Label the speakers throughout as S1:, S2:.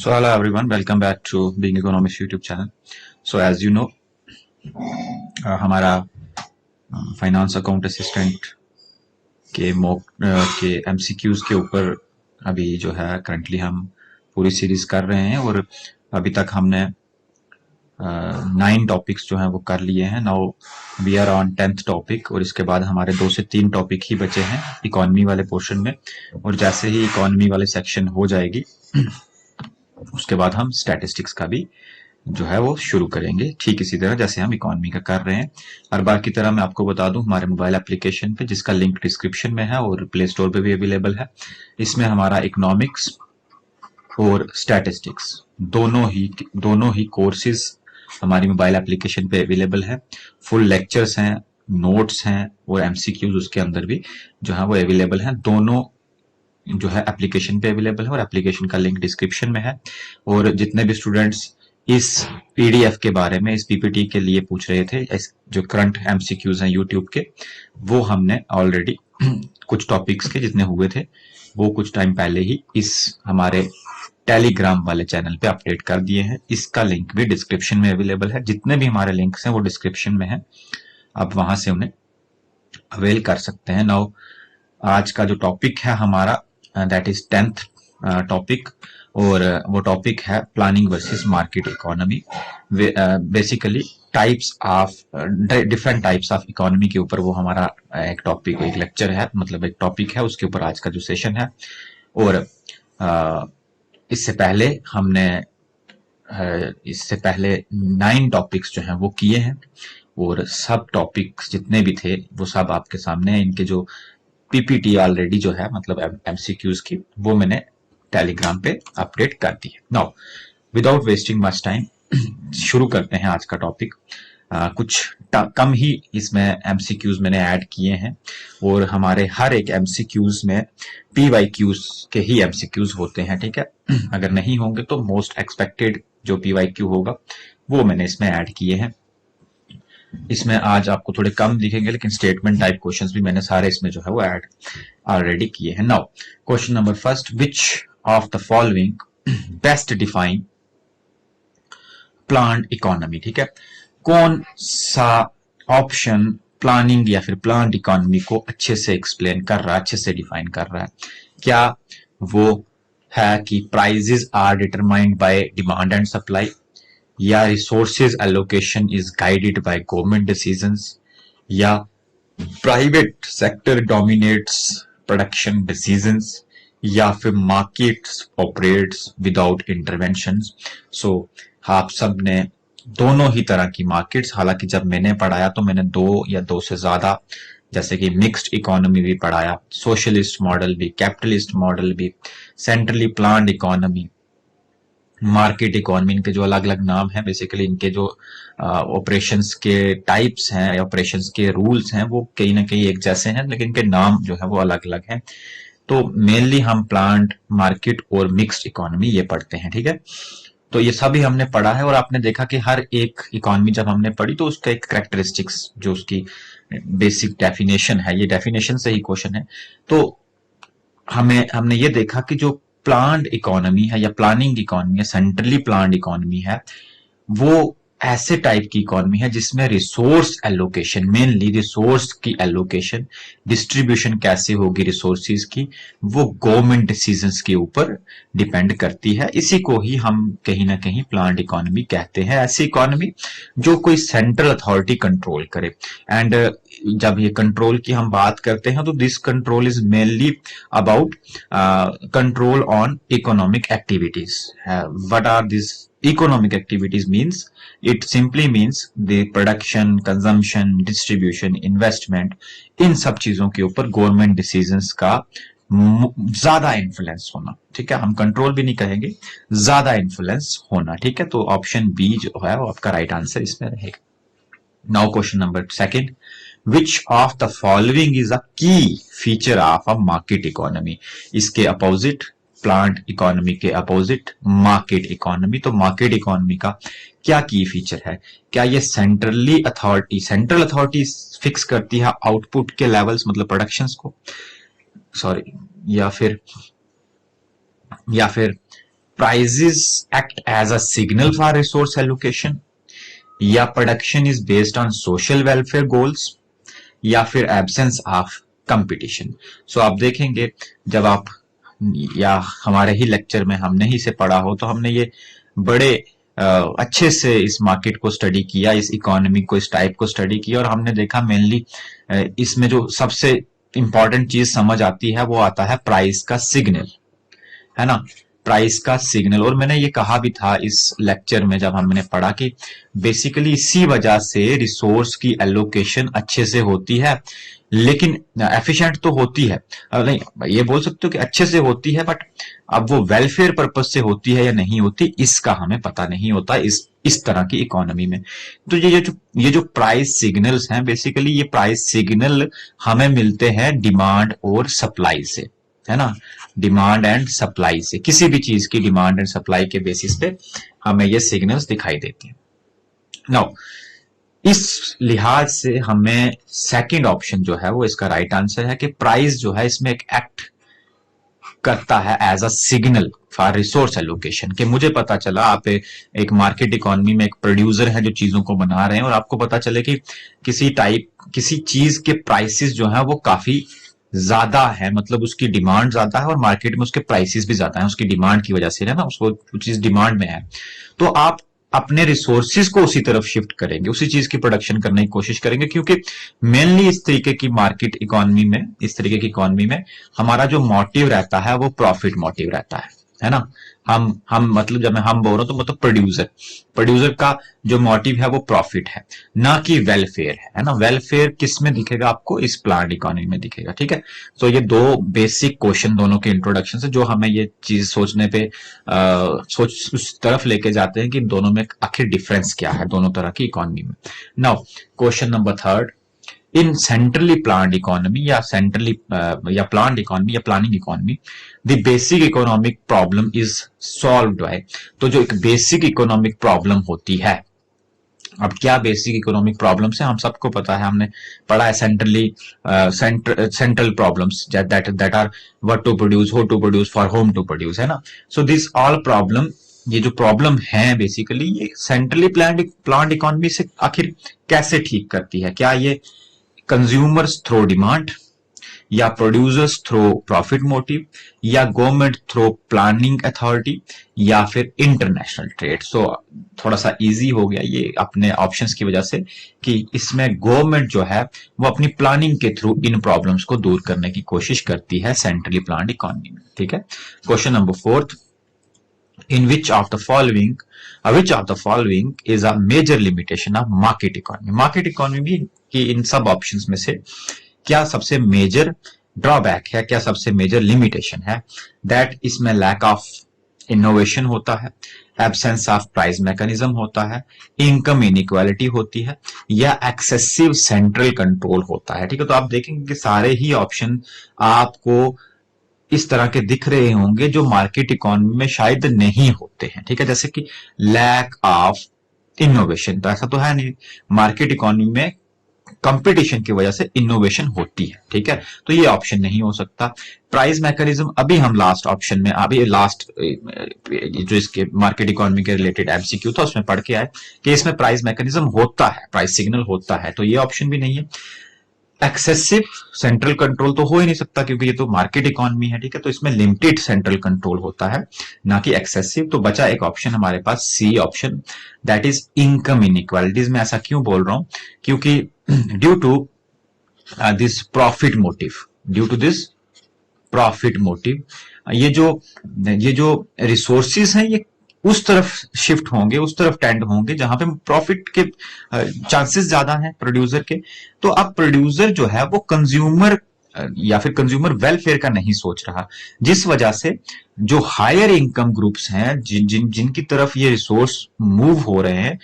S1: So hello everyone, welcome back to Being Economist YouTube channel. So as you know, हमारा finance account assistant के MCQs के ऊपर अभी जो है करंटली हम पूरी सीरीज कर रहे हैं और अभी तक हमने 9 टॉपिक्स जो हैं वो कर लिए हैं. Now we are on 10th topic और इसके बाद हमारे 2 से 3 टॉपिक ही बचे हैं इकोनॉमी वाले पोर्शन में. और जैसे ही इकोनॉमी वाले सेक्शन हो जाएगी उसके बाद हम स्टैटिस्टिक्स का भी जो है वो शुरू करेंगे, ठीक इसी तरह जैसे हम इकोनॉमी का कर रहे हैं. हर बार की तरह मैं आपको बता दूं हमारे मोबाइल एप्लीकेशन पे, जिसका लिंक डिस्क्रिप्शन में है और प्ले स्टोर पे भी अवेलेबल है. इसमें हमारा इकोनॉमिक्स और स्टैटिस्टिक्स दोनों ही कोर्सेज हमारी मोबाइल एप्लीकेशन पे अवेलेबल है. फुल लेक्चर्स हैं, नोट्स हैं और एमसीक्यूज उसके अंदर भी जो है वो अवेलेबल हैं. दोनों जो है एप्लीकेशन पे अवेलेबल है और एप्लीकेशन का लिंक डिस्क्रिप्शन में है. और जितने भी स्टूडेंट्स इस पीडीएफ के बारे में, इस पीपीटी के लिए पूछ रहे थे, जो करंट एमसीक्यूज हैं यूट्यूब के, वो हमने ऑलरेडी कुछ टॉपिक्स के जितने हुए थे वो कुछ टाइम पहले ही इस हमारे टेलीग्राम वाले चैनल पे अपडेट कर दिए हैं. इसका लिंक भी डिस्क्रिप्शन में अवेलेबल है. जितने भी हमारे लिंक्स हैं वो डिस्क्रिप्शन में है, आप वहां से उन्हें अवेल कर सकते हैं. नाउ आज का जो टॉपिक है हमारा दैट इज 10th टॉपिक और वो टॉपिक है planning versus market economy. Basically types of different types of economy के ऊपर वो हमारा एक टॉपिक, एक लेक्चर है, मतलब एक टॉपिक है, उसके ऊपर आज का जो सेशन है. और इससे पहले 9 टॉपिक्स जो हैं वो किए हैं और सब टॉपिक्स जितने भी थे वो सब आपके सामने हैं. इनके जो पीपीटी ऑलरेडी जो है, मतलब एमसीक्यूज की, वो मैंने टेलीग्राम पे अपडेट कर दी है. Now without wasting much time शुरू करते हैं आज का टॉपिक. कुछ कम ही इसमें एमसीक्यूज मैंने ऐड किए हैं और हमारे हर एक एमसीक्यूज में पीवाईक्यूज के ही एमसीक्यूज होते हैं, ठीक है. अगर नहीं होंगे तो मोस्ट एक्सपेक्टेड जो पीवाईक्यू होगा वो मैंने इसमें ऐड किए हैं. इसमें आज आपको थोड़े कम दिखेंगे लेकिन स्टेटमेंट टाइप क्वेश्चंस भी मैंने सारे इसमें जो है वो ऐड ऑलरेडी किए हैं. Now question number first, which of the following best define planned economy. ठीक है, कौन सा ऑप्शन प्लानिंग या फिर प्लान्ड इकोनॉमी को अच्छे से एक्सप्लेन कर रहा है, अच्छे से डिफाइन कर रहा है? क्या वो है कि prices are determined by demand and supply, या resources allocation is guided by government decisions, या private sector dominates production decisions, या फिर markets operates without interventions. So आप सब ने दोनों ही तरह की मार्केट्स, हालांकि जब मैंने पढ़ाया तो मैंने 2 या 2 से ज्यादा, जैसे कि मिक्स्ड इकोनॉमी भी पढ़ाया, सोशलिस्ट मॉडल भी, कैपिटलिस्ट मॉडल भी, centrally planned economy, market economy, इनके जो अलग अलग नाम हैं. बेसिकली इनके जो ऑपरेशंस के टाइप्स हैं, ऑपरेशंस के रूल्स हैं, वो कहीं ना कहीं एक जैसे हैं लेकिन इनके नाम जो है वो अलग अलग हैं. तो मेनली हम प्लान्ड, मार्केट और मिक्स्ड इकोनॉमी ये पढ़ते हैं, ठीक है. तो ये सभी हमने पढ़ा है और आपने देखा कि हर एक इकोनॉमी जब हमने पढ़ी तो उसका एक कैरेक्टरिस्टिक्स, जो उसकी बेसिक डेफिनेशन है, ये डेफिनेशन से ही क्वेश्चन है. तो हमने ये देखा कि जो प्लान्ड इकोनॉमी है या प्लानिंग इकोनॉमी है, सेंट्रली प्लान्ड इकोनॉमी है, वो ऐसे टाइप की इकोनॉमी है जिसमें रिसोर्स एलोकेशन, मेनली रिसोर्स की एलोकेशन, डिस्ट्रीब्यूशन कैसे होगी रिसोर्सेज की, वो गवर्नमेंट डिसीजंस के ऊपर डिपेंड करती है. इसी को ही हम कहीं ना कहीं प्लान्ड इकोनॉमी कहते हैं. ऐसी इकोनॉमी जो कोई सेंट्रल अथॉरिटी कंट्रोल करे. एंड जब ये कंट्रोल की हम बात करते हैं तो this control is mainly about control on economic activities. What are this economic activities? means it simply means the production, consumption, distribution, investment, इन सब चीजों के ऊपर गवर्नमेंट डिसीजंस का ज्यादा इन्फ्लुएंस होना, ठीक है. हम कंट्रोल भी नहीं कहेंगे, ज्यादा इन्फ्लुएंस होना, ठीक है. तो ऑप्शन बी जो है वो आपका राइट आंसर इसमें रहेगा. Now question number second, which of the following is a key feature of a market economy. इसके अपोजिट, प्लान्ड इकोनॉमी के अपोजिट मार्केट इकोनॉमी. तो मार्केट इकोनॉमी का क्या की फीचर है? क्या ये सेंट्रल अथॉरिटी फिक्स करती है आउटपुट के लेवल्स, मतलब प्रोडक्शंस को, सॉरी, या फिर prices act as a signal for resource allocation, या production is based on social welfare goals, या फिर एब्सेंस ऑफ कंपटीशन। सो आप देखेंगे जब आप या हमारे ही लेक्चर में हमने ही से पढ़ा हो तो हमने ये बड़े अच्छे से इस मार्केट को स्टडी किया, इस इकोनॉमी को, इस टाइप को स्टडी किया, और हमने देखा मेनली इसमें जो सबसे इंपॉर्टेंट चीज समझ आती है वो आता है प्राइस का सिग्नल, है ना, प्राइस का सिग्नल। और मैंने ये कहा भी था इस लेक्चर में जब हमने पढ़ा कि बेसिकली इसी वजह से रिसोर्स की एलोकेशन अच्छे से होती है, लेकिन एफिशिएंट तो होती है, नहीं ये बोल सकते हो कि अच्छे से होती है, बट अब वो वेलफेयर पर्पज से होती है या नहीं होती इसका हमें पता नहीं होता इस तरह की इकोनॉमी में। तो ये जो प्राइस सिग्नल्स हैं, बेसिकली ये प्राइस सिग्नल हमें मिलते हैं डिमांड और सप्लाई से, है ना, डिमांड एंड सप्लाई से, किसी भी चीज की डिमांड एंड सप्लाई के बेसिस पे हमें ये सिग्नल्स दिखाई देते हैं। नाउ इस लिहाज से हमें सेकंड ऑप्शन जो है वो इसका राइट आंसर है कि प्राइस जो है इसमें एक एक्ट करता है as a signal for resource allocation. कि मुझे पता चला आप एक मार्केट इकोनॉमी में एक प्रोड्यूसर है जो चीजों को बना रहे हैं, और आपको पता चले कि किसी चीज के प्राइसेस जो है वो काफी ज्यादा है, मतलब उसकी डिमांड ज्यादा है और मार्केट में उसके प्राइसेस भी ज्यादा है, उसकी डिमांड की वजह से, है ना, उसको चीज डिमांड में है, तो आप अपने रिसोर्सेज को उसी तरफ शिफ्ट करेंगे, उसी चीज की प्रोडक्शन करने की कोशिश करेंगे, क्योंकि मेनली इस तरीके की मार्केट इकोनॉमी में, इस तरीके की इकोनॉमी में हमारा जो मोटिव रहता है वो प्रॉफिट मोटिव रहता है ना। हम मतलब जब मैं हम बोल रहा हूं तो मतलब प्रोड्यूसर का जो मोटिव है वो प्रॉफिट है, ना कि वेलफेयर है ना। वेलफेयर किस में दिखेगा आपको? इस प्लांट इकोनॉमी में दिखेगा, ठीक है। तो ये दो बेसिक क्वेश्चन दोनों के इंट्रोडक्शन से जो हमें ये चीज सोचने पे सोच उस तरफ लेके जाते हैं कि दोनों में आखिर डिफरेंस क्या है दोनों तरह की इकोनॉमी में। Now question number third, in centrally planned economy या या प्लान्ड इकोनॉमी या planning economy the basic economic problem is solved by. तो जो एक बेसिक इकोनॉमिक प्रॉब्लम होती है, अब क्या बेसिक इकोनॉमिक प्रॉब्लम्स है हम सबको पता है, हमने पढ़ा है central problems that are what to produce, how to produce, for whom to produce, है ना। सो दिस ऑल प्रॉब्लम, ये जो प्रॉब्लम है बेसिकली ये सेंट्रली प्लान्ड इकोनॉमी से आखिर कैसे ठीक करती है? क्या ये कंज्यूमर्स थ्रो डिमांड, या प्रोड्यूसर्स थ्रो प्रॉफिट मोटिव, या गवर्नमेंट थ्रो प्लानिंग अथॉरिटी, या फिर इंटरनेशनल ट्रेड? सो थोड़ा सा इजी हो गया ये अपने ऑप्शंस की वजह से कि इसमें गवर्नमेंट जो है वो अपनी प्लानिंग के थ्रू इन प्रॉब्लम्स को दूर करने की कोशिश करती है सेंट्रली प्लान्ड इकोनॉमी में, ठीक है। Question number fourth, in which of the following is a major limitation of market economy? market economy की इन सब ऑप्शंस में से क्या सबसे मेजर ड्रॉबैक है, क्या सबसे मेजर लिमिटेशन है? दैट इसमें लैक ऑफ इनोवेशन होता है, एब्सेंस ऑफ प्राइस मैकेनिज्म होता है, इनकम इनइक्वालिटी होती है, या एक्सेसिव सेंट्रल कंट्रोल होता है, ठीक है। तो आप देखेंगे कि सारे ही ऑप्शन आपको इस तरह के दिख रहे होंगे जो मार्केट इकोनॉमी में शायद नहीं होते हैं, ठीक है। जैसे कि लैक ऑफ इनोवेशन, तो ऐसा तो है नहीं, मार्केट इकोनॉमी में कंपटीशन की वजह से इनोवेशन होती है, ठीक है, तो ये ऑप्शन नहीं हो सकता। प्राइस मैकेनिज्म, अभी हम लास्ट ऑप्शन में, अभी लास्ट जो इसके मार्केट इकोनॉमी के रिलेटेड एमसीक्यू था उसमें पढ़ के आए कि इसमें प्राइस मैकेनिज्म होता है, प्राइस सिग्नल होता है, तो ये ऑप्शन भी नहीं है। एक्सेसिव सेंट्रल कंट्रोल तो हो ही नहीं सकता क्योंकि ये तो मार्केट इकोनॉमी है, ठीक है, तो इसमें लिमिटेड सेंट्रल कंट्रोल होता है, ना कि एक्सेसिव। तो बचा एक ऑप्शन हमारे पास, C option, that is income inequalities. मैं ऐसा क्यों बोल रहा हूं? क्योंकि due to this profit motive, ये जो रिसोर्सेज हैं ये उस तरफ शिफ्ट होंगे, उस तरफ टेंड होंगे जहां पे प्रॉफिट के चांसेस ज्यादा हैं प्रोड्यूसर के। तो अब प्रोड्यूसर जो है वो कंज्यूमर या फिर कंज्यूमर वेलफेयर का नहीं सोच रहा, जिस वजह से जो हायर इनकम ग्रुप्स हैं जिनकी तरफ ये रिसोर्स मूव हो रहे हैं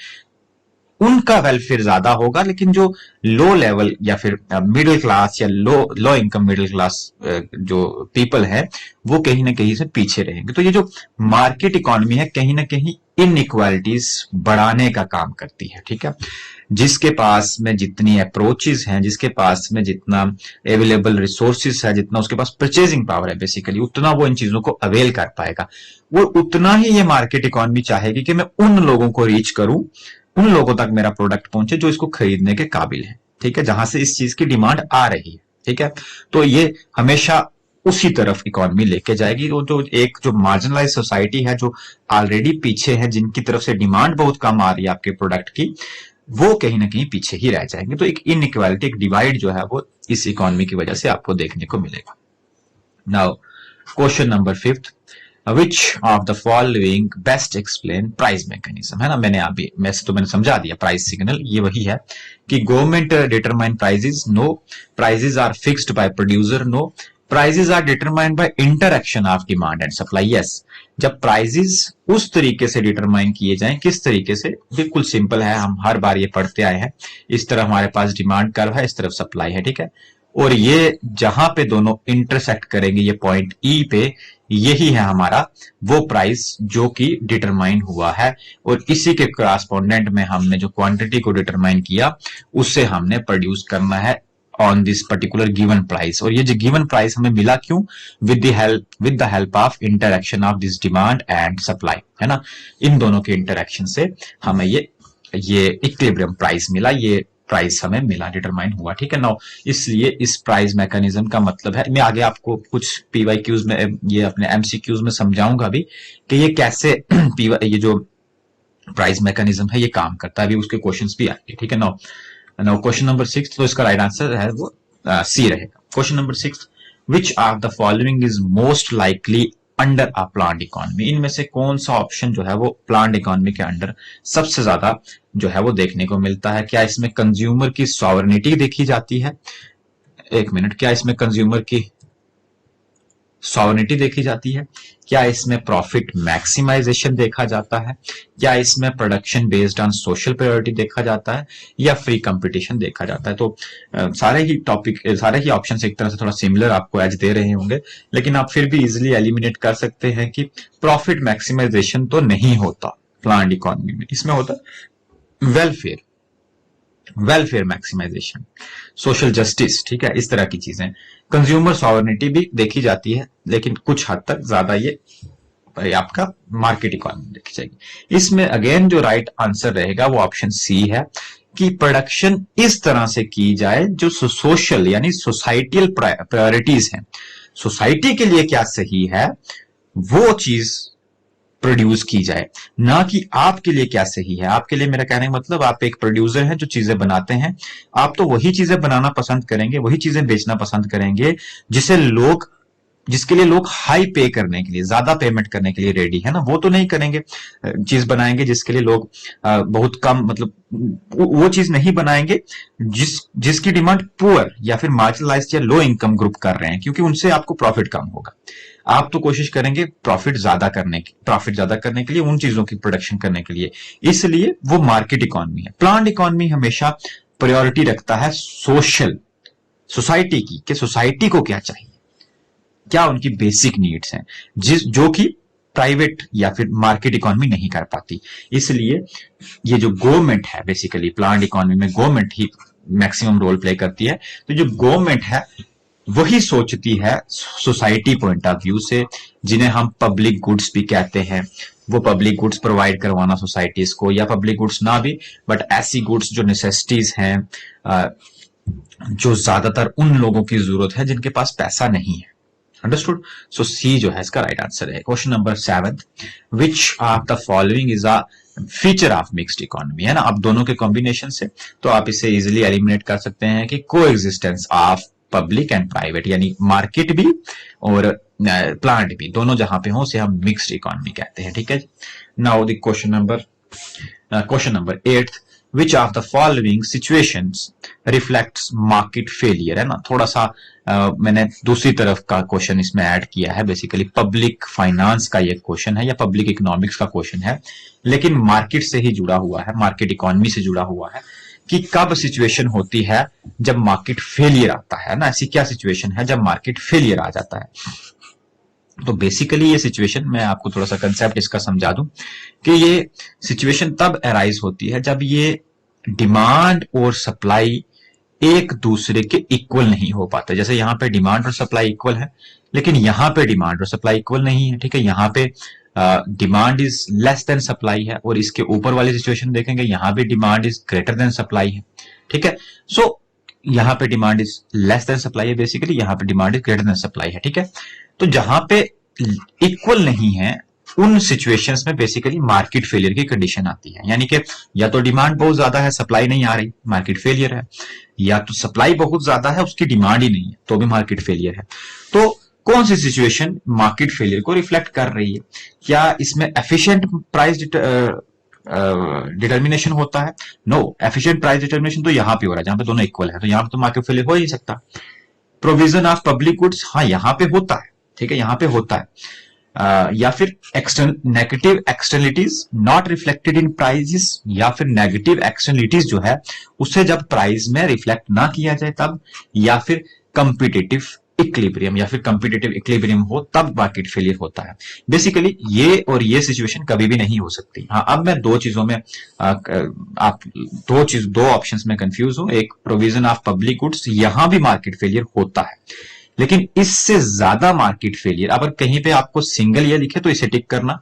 S1: उनका वेलफेयर ज्यादा होगा, लेकिन जो लो लेवल या फिर मिडिल क्लास या लो इनकम मिडिल क्लास जो पीपल है वो कहीं ना कहीं से पीछे रहेंगे। तो ये जो मार्केट इकोनॉमी है कहीं ना कहीं इनइक्वालिटीज बढ़ाने का काम करती है, ठीक है। जिसके पास में जितनी अप्रोचेस हैं, जिसके पास में जितना अवेलेबल रिसोर्सेस है, जितना उसके पास परचेजिंग पावर है बेसिकली, उतना वो इन चीजों को अवेल कर पाएगा। वो उतना ही ये मार्केट इकोनॉमी चाहेगी कि मैं उन लोगों को रीच करूं, उन लोगों तक मेरा प्रोडक्ट पहुंचे जो इसको खरीदने के काबिल है, ठीक है, जहां से इस चीज की डिमांड आ रही है, ठीक है। तो ये हमेशा उसी तरफ इकोनॉमी लेके जाएगी। वो जो मार्जिनलाइज सोसाइटी है, जो ऑलरेडी पीछे है, जिनकी तरफ से डिमांड बहुत कम आ रही है आपके प्रोडक्ट की, वो कहीं ना कहीं पीछे ही रह जाएंगे। तो एक इनइक्वालिटी, एक डिवाइड जो है वो इस इकोनॉमी की वजह से आपको देखने को मिलेगा। Now question number 5, which of the following best explain price mechanism, है ना। मैंने समझा दिया। प्राइस सिग्नल ये वही है कि government determine prices, no. Prices are fixed by producer, no. Prices are determined by interaction of demand and supply, yes. जब प्राइसेस उस तरीके से डिटरमाइन किए जाएं, किस तरीके से, बिल्कुल सिंपल है, हम हर बार ये पढ़ते आए हैं। इस तरफ हमारे पास डिमांड कर्व है, इस तरफ सप्लाई है, ठीक है। और ये जहां पे दोनों इंटरसेक्ट करेंगे, ये पॉइंट ई पे, यही है हमारा वो प्राइस जो कि डिटरमाइन हुआ है। और इसी के क्रॉसपोंडेंट में हमने जो क्वांटिटी को डिटरमाइन किया, उससे हमने प्रोड्यूस करना है on this particular given price. और ये जो गिवन प्राइस हमें मिला क्यों? With the help of interaction of this demand and supply, है ना। इन दोनों के इंटरएक्शन से हमें ये इक्विलिब्रियम प्राइस मिला, ये प्राइस हमें मिला, डिटरमाइन हुआ, ठीक है। नाउ इसलिए इस प्राइस मैकेनिज्म का मतलब है, मैं आगे आपको कुछ पीवाईक्यूज में, ये अपने एमसीक्यूज में समझाऊंगा भी कि ये कैसे ये जो प्राइस मैकेनिज्म है ये काम करता है, अभी उसके क्वेश्चंस भी आएंगे, ठीक है। नाउ क्वेश्चन नंबर 6, तो इसका राइट आंसर है वो सी रहेगा। Question number 6, which of the following is most likely under a planned economy, इनमें से कौन सा ऑप्शन जो है वो प्लान्ड इकोनॉमी के अंडर सबसे ज्यादा जो है वो देखने को मिलता है? क्या इसमें कंज्यूमर की सॉवरेनिटी देखी जाती है? एक मिनट, क्या इसमें कंज्यूमर की सॉवरेनिटी देखी जाती है? क्या इसमें प्रॉफिट मैक्सिमाइजेशन देखा जाता है? क्या इसमें production based on social priority देखा जाता है, या फ्री कंपटीशन देखा जाता है? तो सारे ही ऑप्शन एक तरह से थोड़ा सिमिलर आपको एज दे रहे होंगे, लेकिन आप फिर भी इजिली एलिमिनेट कर सकते हैं कि प्रॉफिट मैक्सिमाइजेशन तो नहीं होता प्लान्ड इकोनॉमी में, इसमें होता वेलफेयर मैक्सिमाइजेशन, सोशल जस्टिस, ठीक है, इस तरह की चीजें। कंज्यूमर सॉवरेनिटी भी देखी जाती है, लेकिन कुछ हद तक ज्यादा ये आपका मार्केट इकोनॉमी देखी जाएगी। इसमें अगेन जो राइट आंसर रहेगा वो ऑप्शन सी है कि प्रोडक्शन इस तरह से की जाए जो सोशल यानी सोसाइटियल प्रायोरिटीज हैं, सोसाइटी के लिए क्या सही है वो चीज प्रोड्यूस की जाए, ना कि आपके लिए क्या सही है। आपके लिए, मेरा कहने का मतलब, आप एक प्रोड्यूसर हैं जो चीजें बनाते हैं, आप तो वही चीजें बनाना पसंद करेंगे, वही चीजें बेचना पसंद करेंगे जिसके लिए लोग हाई पे करने के लिए, ज्यादा पेमेंट करने के लिए रेडी है ना। वो तो नहीं करेंगे, चीज बनाएंगे जिसके लिए लोग बहुत कम, मतलब वो चीज नहीं बनाएंगे जिसकी डिमांड पुअर या फिर मार्जिनलाइज्ड या लो इनकम ग्रुप कर रहे हैं, क्योंकि उनसे आपको प्रॉफिट कम होगा। आप तो कोशिश करेंगे प्रॉफिट ज्यादा करने के लिए, उन चीजों की प्रोडक्शन करने के लिए, इसलिए वो मार्केट इकोनॉमी है। प्लान्ड इकोनॉमी हमेशा प्रायोरिटी रखता है सोसाइटी की, कि सोसाइटी को क्या चाहिए, क्या उनकी बेसिक नीड्स हैं, जो कि प्राइवेट या फिर मार्केट इकोनॉमी नहीं कर पाती। इसलिए ये जो गवर्नमेंट है, बेसिकली प्लान्ड इकोनॉमी में गवर्नमेंट ही मैक्सिमम रोल प्ले करती है। तो जो गवर्नमेंट है वही सोचती है सोसाइटी पॉइंट ऑफ व्यू से, जिन्हें हम पब्लिक गुड्स भी कहते हैं। वो पब्लिक गुड्स प्रोवाइड करवाना सोसाइटीज को, या पब्लिक गुड्स ना भी, बट ऐसी गुड्स जो नेसेसिटीज हैं, जो ज्यादातर उन लोगों की जरूरत है जिनके पास पैसा नहीं है। अंडरस्टूड? सो सी जो है इसका राइट आंसर है। Question number 7, which of the following is a feature of mixed economy, है ना। अब दोनों के कॉम्बिनेशन से तो आप इसे इजिली एलिमिनेट कर सकते हैं कि को existence of public and private, यानी मार्केट भी और प्लांट भी, दोनों जहां पे हो उसे हम मिक्स्ड इकोनॉमी कहते हैं, ठीक है। Now the question number 8, which of the following situations reflects market failure, है ना। थोड़ा सा मैंने दूसरी तरफ का क्वेश्चन इसमें ऐड किया है, बेसिकली पब्लिक फाइनेंस का ये क्वेश्चन है या पब्लिक इकोनॉमिक्स का क्वेश्चन है, लेकिन मार्केट से ही जुड़ा हुआ है, मार्केट इकोनॉमी से जुड़ा हुआ है, कि कब सिचुएशन होती है जब मार्केट फेलियर आता है ना। ऐसी क्या सिचुएशन है जब मार्केट फेलियर आ जाता है? तो बेसिकली ये सिचुएशन, मैं आपको थोड़ा सा कंसेप्ट इसका समझा दूं कि ये सिचुएशन तब अराइज होती है जब ये डिमांड और सप्लाई एक दूसरे के इक्वल नहीं हो पाते। जैसे यहां पे डिमांड और सप्लाई इक्वल है, लेकिन यहां पे डिमांड और सप्लाई इक्वल नहीं है, ठीक है। यहां पे demand is less than supply है, और इसके ऊपर वाली सिचुएशन देखेंगे, यहां भी demand is greater than supply है, ठीक है। सो यहां पे demand is less than supply है बेसिकली, यहां पे demand is greater than supply है, ठीक है। तो जहां पे इक्वल नहीं है, उन सिचुएशंस में बेसिकली मार्केट फेलियर की कंडीशन आती है। यानी कि या तो डिमांड बहुत ज्यादा है, सप्लाई नहीं आ रही, मार्केट फेलियर है, या तो सप्लाई बहुत ज्यादा है, उसकी डिमांड ही नहीं है, तो भी मार्केट फेलियर है। तो कौन सी सिचुएशन मार्केट फेलियर को रिफ्लेक्ट कर रही है? क्या इसमें एफिशिएंट प्राइस डिटर्मिनेशन होता है? नो, एफिशिएंट प्राइस डिटर्मिनेशन तो यहां पे हो रहा है जहां पे दोनों इक्वल है, तो यहां पे तो मार्केट फेलियर हो ही नहीं सकता। प्रोविजन ऑफ पब्लिक गुड्स, हाँ यहां पे होता है, ठीक है, यहां पे होता है। या फिर negative externalities not reflected in prices, या फिर नेगेटिव एक्सटर्नलिटीज जो है उसे जब प्राइस में रिफ्लेक्ट ना किया जाए तब, या फिर कंपिटिटिव इक्विलिब्रियम, या फिर कंपिटिटिव इक्विलिब्रियम हो तब मार्केट फेलियर होता है। बेसिकली ये और ये सिचुएशन कभी भी नहीं हो सकती। हाँ, अब मैं दो चीजों में आप दो ऑप्शंस में कंफ्यूज हूं। एक प्रोविजन ऑफ पब्लिक गुड्स, यहां भी मार्केट फेलियर होता है, लेकिन इससे ज्यादा मार्केट फेलियर, अगर कहीं पे आपको सिंगल ये दिखे तो इसे टिक करना,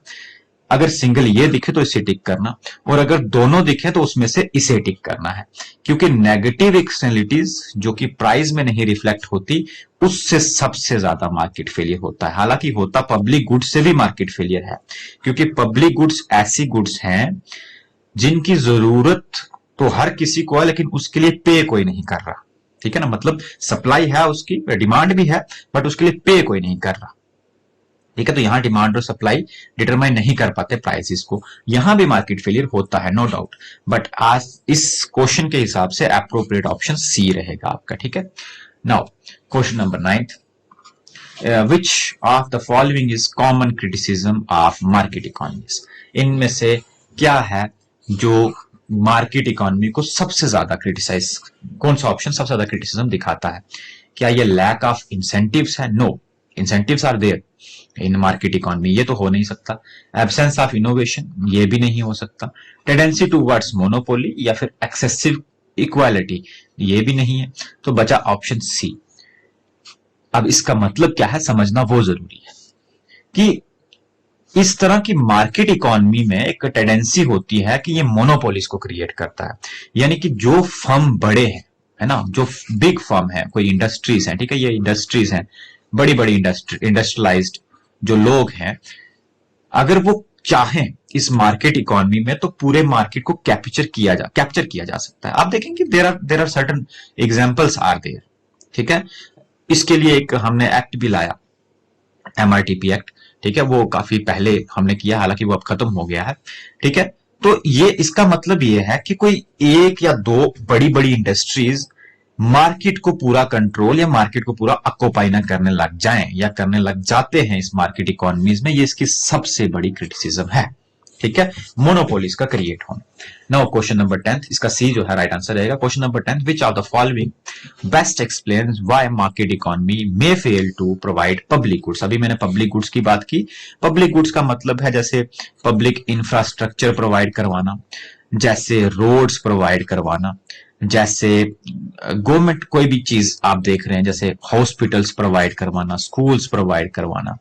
S1: अगर सिंगल ये दिखे तो इसे टिक करना, और अगर दोनों दिखे तो उसमें से इसे टिक करना है। क्योंकि नेगेटिव एक्सटर्नलिटीज जो कि प्राइस में नहीं रिफ्लेक्ट होती, उससे सबसे ज्यादा मार्केट फेलियर होता है। हालांकि होता पब्लिक गुड्स से भी मार्केट फेलियर है, क्योंकि पब्लिक गुड्स ऐसी गुड्स हैं जिनकी जरूरत तो हर किसी को है, लेकिन उसके लिए पे कोई नहीं कर रहा, ठीक है ना। मतलब सप्लाई है, उसकी डिमांड भी है, बट उसके लिए पे कोई नहीं कर रहा, ठीक है। तो यहां डिमांड और सप्लाई डिटरमाइन नहीं कर पाते प्राइसेस को, यहां भी मार्केट फेलियर होता है, नो डाउट। बट आज इस क्वेश्चन के हिसाब से अप्रोप्रिएट ऑप्शन सी रहेगा आपका, ठीक है। Now question number 9, which of the following is common criticism of market economies? इनमें से क्या है जो मार्केट इकोनॉमी को सबसे ज्यादा क्रिटिसाइज, कौन सा ऑप्शन सबसे ज्यादा क्रिटिसिज्म दिखाता है? क्या ये लैक ऑफ इंसेंटिव्स है? No, incentives are there in market economy, ये तो हो नहीं सकता। एब्सेंस ऑफ इनोवेशन, ये भी नहीं हो सकता। टेंडेंसी टूवर्ड्स मोनोपोली, या फिर एक्सेसिव इक्वालिटी, ये भी नहीं है। तो बचा ऑप्शन सी। अब इसका मतलब क्या है समझना वो जरूरी है कि इस तरह की मार्केट इकोनॉमी में एक टेंडेंसी होती है कि ये मोनोपोलिस को क्रिएट करता है। यानी कि जो फर्म बड़े हैं, है ना, जो बिग फर्म है, कोई इंडस्ट्रीज हैं, ठीक है, ये इंडस्ट्रीज हैं, बड़ी बड़ी इंडस्ट्रियलाइज्ड जो लोग हैं, अगर वो चाहें इस मार्केट इकोनॉमी में तो पूरे मार्केट को कैप्चर किया जा सकता है। आप देखेंगे there are certain examples are there, ठीक है। इसके लिए एक हमने एक्ट भी लाया, MRTP एक्ट, ठीक है, वो काफी पहले हमने किया, हालांकि वो अब खत्म हो गया है, ठीक है। तो ये इसका मतलब ये है कि कोई एक या दो बड़ी बड़ी इंडस्ट्रीज मार्केट को पूरा कंट्रोल या मार्केट को पूरा ऑक्यूपाई ना करने लग जाएं या करने लग जाते हैं इस मार्केट इकोनॉमीज में, ये इसकी सबसे बड़ी क्रिटिसिज्म है, ठीक है, मोनोपोलिस का क्रिएट होना। नाउ क्वेश्चन नंबर 10, इसका सी जो है राइट आंसर रहेगा। Question number 10, which of the following best explains why market economy may fail to provide public goods? अभी मैंने पब्लिक गुड्स की बात की। पब्लिक गुड्स का मतलब है जैसे पब्लिक इंफ्रास्ट्रक्चर प्रोवाइड करवाना, जैसे रोड्स प्रोवाइड करवाना, जैसे गवर्नमेंट कोई भी चीज आप देख रहे हैं, जैसे हॉस्पिटल्स प्रोवाइड करवाना, स्कूल्स प्रोवाइड करवाना,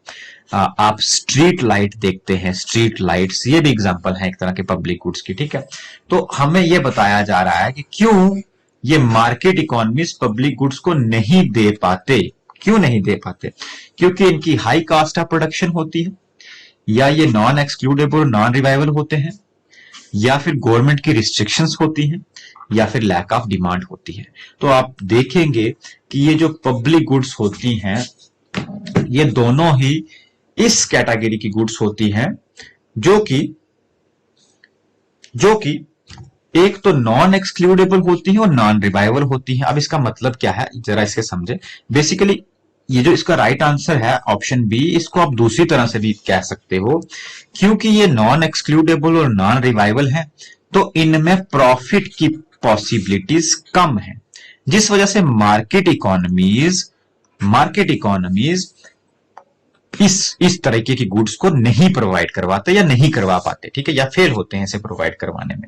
S1: आप स्ट्रीट लाइट देखते हैं, स्ट्रीट लाइट्स, ये भी एग्जांपल है एक तरह के पब्लिक गुड्स की, ठीक है। तो हमें ये बताया जा रहा है कि क्यों ये मार्केट इकोनॉमीज पब्लिक गुड्स को नहीं दे पाते। क्यों नहीं दे पाते? क्योंकि इनकी हाई कॉस्ट ऑफ प्रोडक्शन होती है, या ये नॉन एक्सक्लूडेबल, नॉन रिवाइवल होते हैं, या फिर गवर्नमेंट की रिस्ट्रिक्शंस होती हैं, या फिर लैक ऑफ डिमांड होती है। तो आप देखेंगे कि ये जो पब्लिक गुड्स होती हैं, ये दोनों ही इस कैटेगरी की गुड्स होती हैं जो कि एक तो नॉन एक्सक्लूडेबल होती है और नॉन रिवाइवल होती है। अब इसका मतलब क्या है जरा इसके समझे। बेसिकली ये जो इसका राइट आंसर है ऑप्शन बी, इसको आप दूसरी तरह से भी कह सकते हो, क्योंकि ये नॉन एक्सक्लूडेबल और नॉन रिवाइवल है तो इनमें प्रॉफिट की पॉसिबिलिटीज कम है, जिस वजह से मार्केट इकोनॉमीज इस तरीके की गुड्स को नहीं प्रोवाइड करवाते या नहीं करवा पाते, ठीक है, या फेल होते हैं इसे प्रोवाइड करवाने में।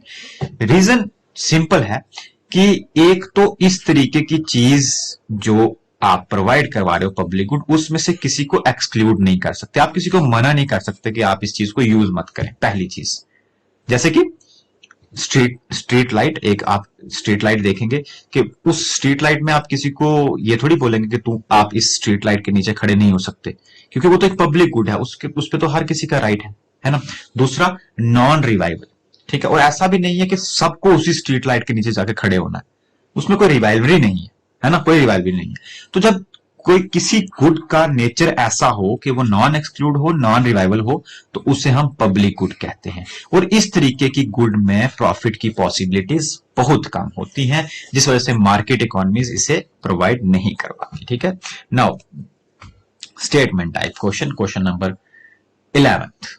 S1: रीजन सिंपल है कि एक तो इस तरीके की चीज जो आप प्रोवाइड करवा रहे हो पब्लिक गुड, उसमें से किसी को एक्सक्लूड नहीं कर सकते, आप किसी को मना नहीं कर सकते कि आप इस चीज को यूज मत करें। पहली चीज, जैसे कि स्ट्रीट लाइट, एक आप स्ट्रीट लाइट देखेंगे कि उस स्ट्रीट लाइट में आप किसी को ये थोड़ी बोलेंगे कि तू आप इस स्ट्रीट लाइट के नीचे खड़े नहीं हो सकते, क्योंकि वो तो एक पब्लिक गुड है, उसके उस पर तो हर किसी का राइट है ना। दूसरा, नॉन रिवाइवल, ठीक है, और ऐसा भी नहीं है कि सबको उसी स्ट्रीट लाइट के नीचे जाके खड़े होना है, उसमें कोई रिवाइवरी नहीं है ना, कोई रिवाइवरी नहीं है। तो जब कोई किसी गुड का नेचर ऐसा हो कि वो नॉन एक्सक्लूड हो, नॉन रिवाइवल हो, तो उसे हम पब्लिक गुड कहते हैं। और इस तरीके की गुड में प्रॉफिट की पॉसिबिलिटीज बहुत कम होती हैं, जिस वजह से मार्केट इकोनॉमीज इसे प्रोवाइड नहीं करवाती। ठीक है, now statement type question number 11th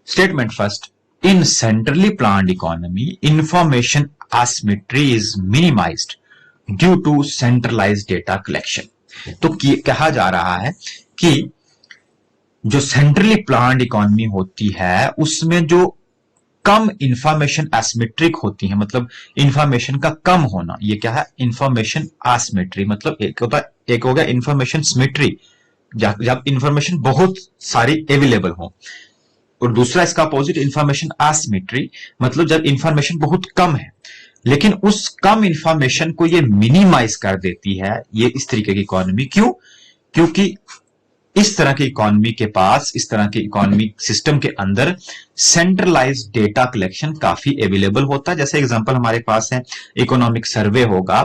S1: statement first, in centrally planned economy information asymmetry is minimized due to centralized data collection। तो कहा जा रहा है कि जो सेंट्रली प्लान्ड इकोनॉमी होती है उसमें जो कम इंफॉर्मेशन एसिमेट्रिक होती है, मतलब इंफॉर्मेशन का कम होना, ये क्या है, इंफॉर्मेशन एसिमेट्री, मतलब एक हो गया इंफॉर्मेशन सिमेट्री, जब इंफॉर्मेशन बहुत सारी अवेलेबल हो, और दूसरा इसका अपोजिट इंफॉर्मेशन एसिमेट्री, मतलब जब इंफॉर्मेशन बहुत कम है लेकिन उस कम इंफॉर्मेशन को ये मिनिमाइज कर देती है, ये इस तरीके की इकोनॉमी। क्यों? क्योंकि इस तरह की इकोनॉमी के पास, इस तरह के इकोनॉमिक सिस्टम के अंदर सेंट्रलाइज्ड डेटा कलेक्शन काफी अवेलेबल होता है। जैसे एग्जांपल हमारे पास है, इकोनॉमिक सर्वे होगा,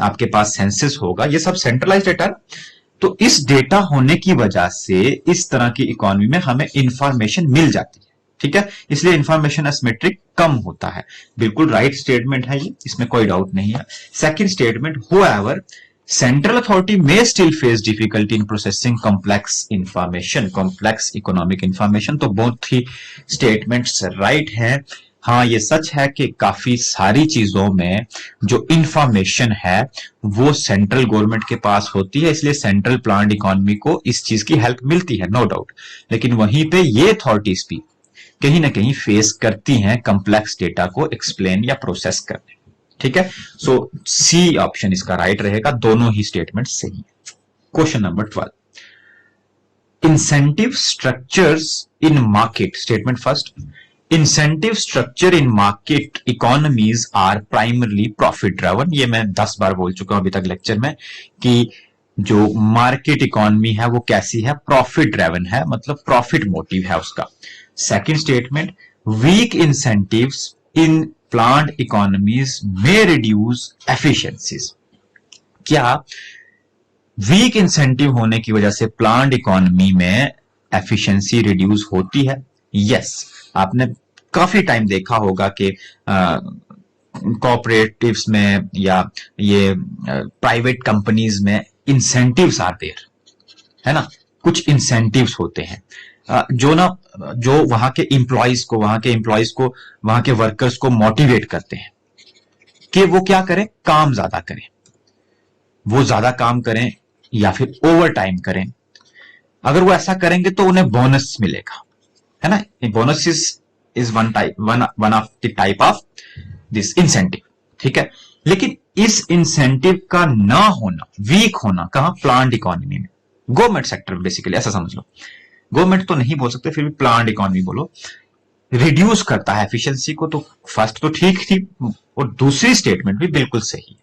S1: आपके पास सेंसस होगा, ये सब सेंट्रलाइज्ड डेटा। तो इस डेटा होने की वजह से इस तरह की इकोनॉमी में हमें इंफॉर्मेशन मिल जाती है, ठीक है, इसलिए इंफॉर्मेशन एसिमेट्रिक कम होता है। बिल्कुल राइट स्टेटमेंट है ये, इसमें कोई डाउट नहीं है। Second statement, however central authority may still face difficulty in processing complex information, complex economic information। तो बहुत ही स्टेटमेंट्स राइट है। हाँ, ये सच है कि काफी सारी चीजों में जो इंफॉर्मेशन है वो सेंट्रल गवर्नमेंट के पास होती है, इसलिए सेंट्रल प्लान्ड इकोनॉमी को इस चीज की हेल्प मिलती है, नो डाउट। लेकिन वहीं पे ये अथॉरिटीज भी कहीं ना कहीं फेस करती हैं कॉम्प्लेक्स डेटा को एक्सप्लेन या प्रोसेस करने। ठीक है, सो सी ऑप्शन इसका राइट रहेगा, दोनों ही स्टेटमेंट सही है। Question number 12, incentive structures in market, statement first, incentive structure in market economies are primarily profit driven. ये मैं 10 बार बोल चुका हूं अभी तक लेक्चर में कि जो मार्केट इकोनॉमी है वो कैसी है, प्रॉफिट ड्राइवन है, मतलब प्रॉफिट मोटिव है उसका। सेकंड स्टेटमेंट, वीक इंसेंटिव्स इन प्लान्ड इकोनॉमीज में रिड्यूस एफिशिएंसीज। क्या वीक इंसेंटिव होने की वजह से प्लान्ड इकोनॉमी में एफिशिएंसी रिड्यूस होती है? यस, आपने काफी टाइम देखा होगा कि कोऑपरेटिव्स में या ये प्राइवेट कंपनीज में इंसेंटिव्स आर देयर, है ना, कुछ इंसेंटिव्स होते हैं जो वहां के एम्प्लॉइज को, वहां के वर्कर्स को मोटिवेट करते हैं कि वो क्या करें, काम ज्यादा करें, वो ज्यादा काम करें या फिर ओवर टाइम करें। अगर वो ऐसा करेंगे तो उन्हें बोनस मिलेगा, है ना। Bonus is one of the type of this incentive, ठीक है। लेकिन इस इंसेंटिव का ना होना, वीक होना, कहां, प्लान्ड इकोनॉमी में, गवर्नमेंट सेक्टर में, बेसिकली ऐसा समझ लो, गवर्नमेंट तो नहीं बोल सकते, फिर भी प्लान्ड इकोनॉमी बोलो, रिड्यूस करता है एफिशिएंसी को। तो फर्स्ट तो ठीक थी और दूसरी स्टेटमेंट भी बिल्कुल सही है।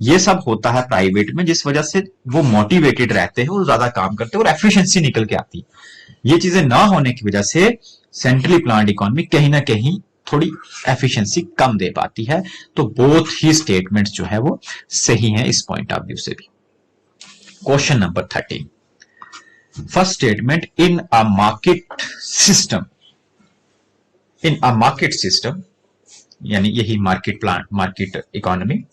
S1: ये सब होता है प्राइवेट में, जिस वजह से वो मोटिवेटेड रहते हैं और ज्यादा काम करते हैं और एफिशिएंसी निकल के आती है। ये चीजें ना होने की वजह से सेंट्रली प्लान्ड इकोनॉमी कहीं ना कहीं थोड़ी एफिशिएंसी कम दे पाती है। तो बोथ ही स्टेटमेंट्स जो है वो सही है इस पॉइंट ऑफ व्यू से भी। Question number 13, first statement, in a market system, यानी यही market economy,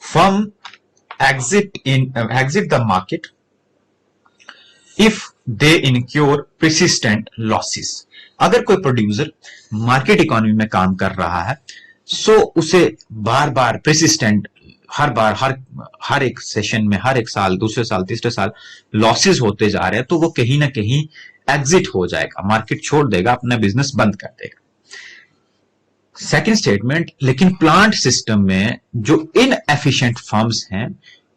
S1: firm exit the market if they incur persistent losses। अगर कोई प्रोड्यूसर मार्केट इकोनॉमी में काम कर रहा है सो उसे बार बार प्रेसिस्टेंट हर बार हर एक सेशन में, हर एक साल, दूसरे साल, तीसरे साल लॉसेस होते जा रहे हैं, तो वो कहीं ना कहीं एग्जिट हो जाएगा, मार्केट छोड़ देगा, अपना बिजनेस बंद कर देगा। सेकंड स्टेटमेंट, लेकिन प्लांट सिस्टम में जो इनएफिशिएंट फर्म्स हैं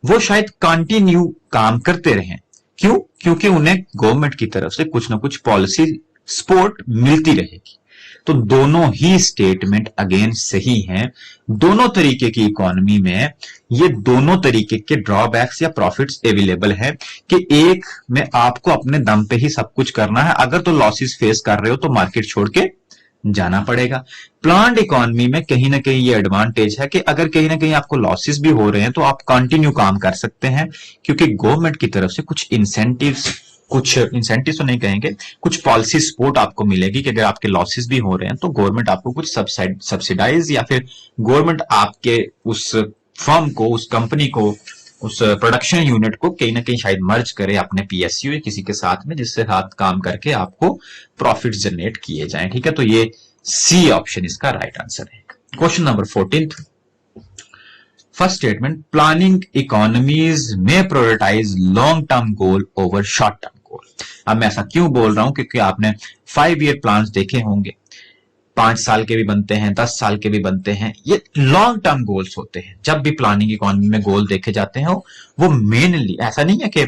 S1: वो शायद कंटिन्यू काम करते रहें। क्यों? क्योंकि उन्हें गवर्नमेंट की तरफ से कुछ ना कुछ पॉलिसी सपोर्ट मिलती रहेगी। तो दोनों ही स्टेटमेंट अगेन सही हैं। दोनों तरीके की इकोनॉमी में ये दोनों तरीके के ड्रॉबैक्स या प्रॉफिट्स अवेलेबल हैं कि एक में आपको अपने दम पे ही सब कुछ करना है, अगर तो लॉसेस फेस कर रहे हो तो मार्केट छोड़ के जाना पड़ेगा। प्लांट इकोनॉमी में कहीं ना कहीं ये एडवांटेज है कि अगर कहीं ना कहीं आपको लॉसेस भी हो रहे हैं तो आप कंटिन्यू काम कर सकते हैं, क्योंकि गवर्नमेंट की तरफ से कुछ इंसेंटिव्स तो नहीं कहेंगे, कुछ पॉलिसी सपोर्ट आपको मिलेगी कि अगर आपके लॉसेस भी हो रहे हैं तो गवर्नमेंट आपको कुछ सब्सिडाइज या फिर गवर्नमेंट आपके उस फर्म को, उस कंपनी को, उस प्रोडक्शन यूनिट को कहीं ना कहीं शायद मर्ज करे अपने पीएसयू या किसी के साथ में, जिससे साथ काम करके आपको प्रॉफिट जनरेट किए जाएं। ठीक है, तो ये सी ऑप्शन इसका राइट आंसर है। Question number 14, first statement, planning economies में prioritise long term goal over short term goal. अब मैं ऐसा क्यों बोल रहा हूं? क्योंकि आपने 5 ईयर प्लान्स देखे होंगे, 5 साल के भी बनते हैं, 10 साल के भी बनते हैं। ये लॉन्ग टर्म गोल्स होते हैं। जब भी प्लानिंग इकोनॉमी में गोल देखे जाते हैं वो मेनली, ऐसा नहीं है कि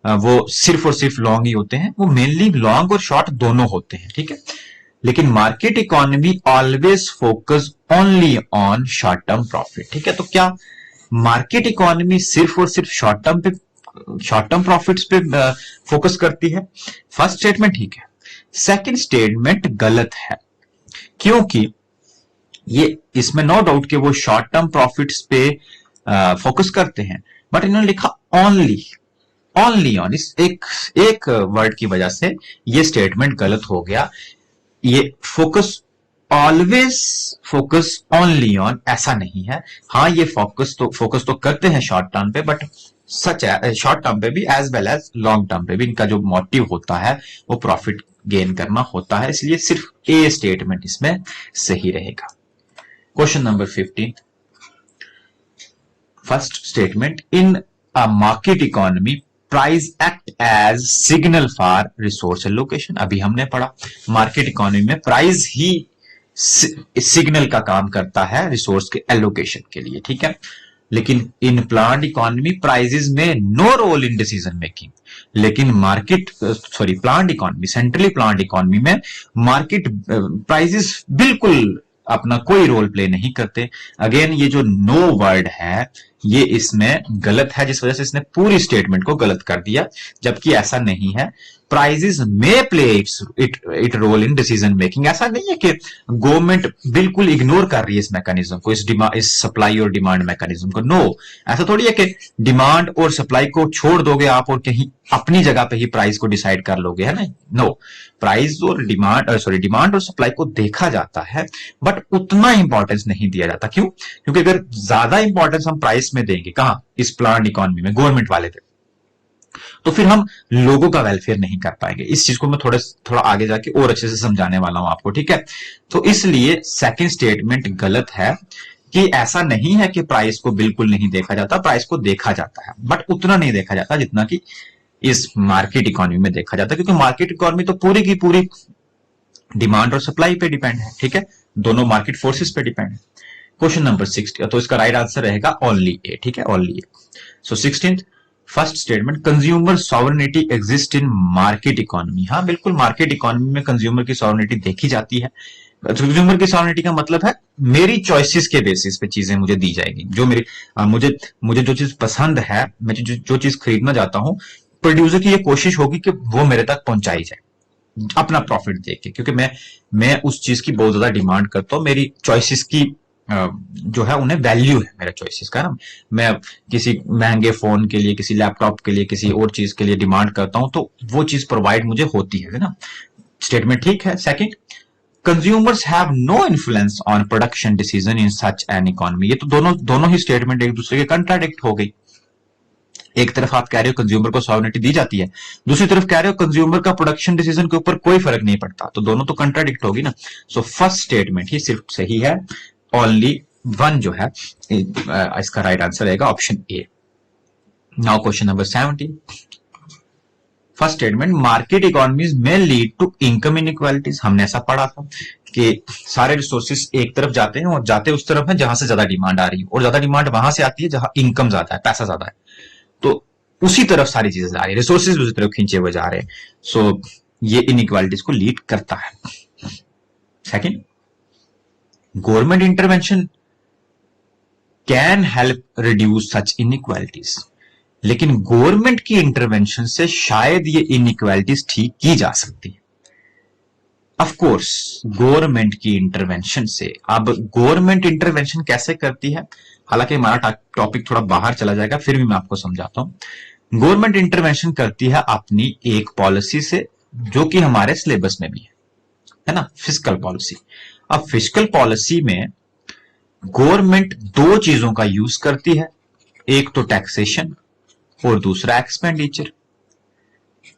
S1: वो सिर्फ और सिर्फ लॉन्ग ही होते हैं, वो मेनली लॉन्ग और शॉर्ट दोनों होते हैं। ठीक है, लेकिन market economy always focus only on short term profit. ठीक है, तो क्या मार्केट इकोनॉमी सिर्फ और सिर्फ शॉर्ट टर्म प्रॉफिट्स पे फोकस करती है? फर्स्ट स्टेटमेंट ठीक है, सेकंड स्टेटमेंट गलत है, क्योंकि ये इसमें नो डाउट कि वो शॉर्ट टर्म प्रॉफिट्स पे फोकस करते हैं, बट इन्होंने लिखा ओनली ऑन, इस एक वर्ड की वजह से ये स्टेटमेंट गलत हो गया। ये ऑलवेज फोकस ओनली ऑन ऐसा नहीं है। हाँ, ये फोकस तो करते हैं शॉर्ट टर्म पे, बट सच है शॉर्ट टर्म पे भी as well as long term पे भी इनका जो मोटिव होता है वो प्रॉफिट गेन करना होता है, इसलिए सिर्फ ए स्टेटमेंट इसमें सही रहेगा। Question number 15, first statement, in a market economy price act as signal for resource allocation. अभी हमने पढ़ा मार्केट इकोनॉमी में प्राइस ही सिग्नल का काम करता है रिसोर्स के एलोकेशन के लिए। ठीक है, लेकिन इन प्लांट इकोनॉमी प्राइजेस में no role in decision making. लेकिन planned economy, centrally planned economy में मार्केट प्राइजेस बिल्कुल अपना कोई रोल प्ले नहीं करते। अगेन ये जो नो वर्ड है ये इसमें गलत है, जिस वजह से इसने पूरी स्टेटमेंट को गलत कर दिया, जबकि ऐसा नहीं है। प्राइजेस में play it role in decision making. ऐसा नहीं है कि गवर्नमेंट बिल्कुल इग्नोर कर रही है इस मैकेनिज्म को, इस सप्लाई और डिमांड मैकेनिज्म को। नो, ऐसा थोड़ी है कि डिमांड और सप्लाई को छोड़ दोगे आप और कहीं अपनी जगह पे ही प्राइस को डिसाइड कर लोगे, है ना? नो, प्राइस और डिमांड और सप्लाई को देखा जाता है, बट उतना इंपॉर्टेंस नहीं दिया जाता। क्यों? क्योंकि अगर ज्यादा इंपॉर्टेंस हम प्राइस में देंगे, कहां? इस प्लांट इकोनॉमी में, गवर्नमेंट वाले पे, तो फिर हम लोगों का वेलफेयर नहीं कर पाएंगे। इस चीज को मैं थोड़ा आगे जाके और अच्छे से समझाने वाला हूं आपको। ठीक है, तो इसलिए सेकंड स्टेटमेंट गलत है कि ऐसा नहीं है कि प्राइस को बिल्कुल नहीं देखा जाता, प्राइस को देखा जाता है, बट उतना नहीं देखा जाता जितना कि इस मार्केट इकोनॉमी में देखा जाता है, क्योंकि मार्केट इकोनॉमी तो पूरी की पूरी डिमांड और सप्लाई पे डिपेंड है। ठीक है, दोनों मार्केट फोर्सेस पे डिपेंड है। क्वेश्चन नंबर 16, तो इसका राइट आंसर रहेगा ओनली ए। ठीक है, only A. So 16th, first statement, consumer sovereignty exist in market economy. हाँ, बिल्कुल, मार्केट इकोनॉमी में कंज्यूमर की सॉवरेनिटी देखी जाती है। कंज्यूमर की सॉवरेनिटी का मतलब है मेरी चॉइसेस के बेसिस पे चीजें मुझे दी जाएगी, जो मेरी मुझे जो चीज पसंद है, मैं जो चीज खरीदना चाहता हूं, प्रोड्यूसर की ये कोशिश होगी कि वो मेरे तक पहुंचाई जाए अपना प्रॉफिट देख के, क्योंकि मैं उस चीज की बहुत ज्यादा डिमांड करता हूं। मेरी चॉइसेस की जो है उन्हें वैल्यू है मेरा चॉइसेस का ना। मैं किसी महंगे फोन के लिए, किसी लैपटॉप के लिए, किसी और चीज के लिए डिमांड करता हूं, तो वो चीज प्रोवाइड मुझे होती है ना। स्टेटमेंट ठीक है। Second, consumers have no influence on production decision in such an economy. ये तो दोनों ही स्टेटमेंट एक दूसरे के कंट्राडिक्ट हो गई। एक तरफ आप कह रहे हो कंज्यूमर को सॉवरेनिटी दी जाती है, दूसरी तरफ कह रहे हो कंज्यूमर का प्रोडक्शन डिसीजन के ऊपर कोई फर्क नहीं पड़ता, तो दोनों तो कंट्राडिक्ट होगी ना। सो फर्स्ट स्टेटमेंट ही सिर्फ सही है, ओनली 1 जो है इसका राइट आंसर रहेगा option A. Now question number 17, first statement, market economies में लीड टू इनकम इनइक्वालिटीज। हमने ऐसा पढ़ा था कि सारे रिसोर्सेज एक तरफ जाते हैं और जाते उस तरफ है जहां से ज्यादा डिमांड आ रही है, और ज्यादा डिमांड वहां से आती है जहां इनकम ज्यादा है, पैसा ज्यादा है, तो उसी तरफ सारी चीजें जा रही है, रिसोर्सेज भी उसी तरफ खींचे हुए जा रहे हैं। सो ये इनइक्वालिटीज को लीड करता है। Second, government intervention can help reduce such inequalities. लेकिन गवर्नमेंट की इंटरवेंशन से शायद ये इनइक्वालिटीज ठीक की जा सकती है। ऑफ कोर्स गवर्नमेंट की इंटरवेंशन से, अब गवर्नमेंट इंटरवेंशन कैसे करती है, हालांकि हमारा टॉपिक थोड़ा बाहर चला जाएगा, फिर भी मैं आपको समझाता हूं। गवर्नमेंट इंटरवेंशन करती है अपनी एक पॉलिसी से, जो कि हमारे सिलेबस में भी है ना, फिस्कल पॉलिसी। अब फिस्कल पॉलिसी में गवर्नमेंट दो चीजों का यूज करती है, एक तो टैक्सेशन और दूसरा एक्सपेंडिचर।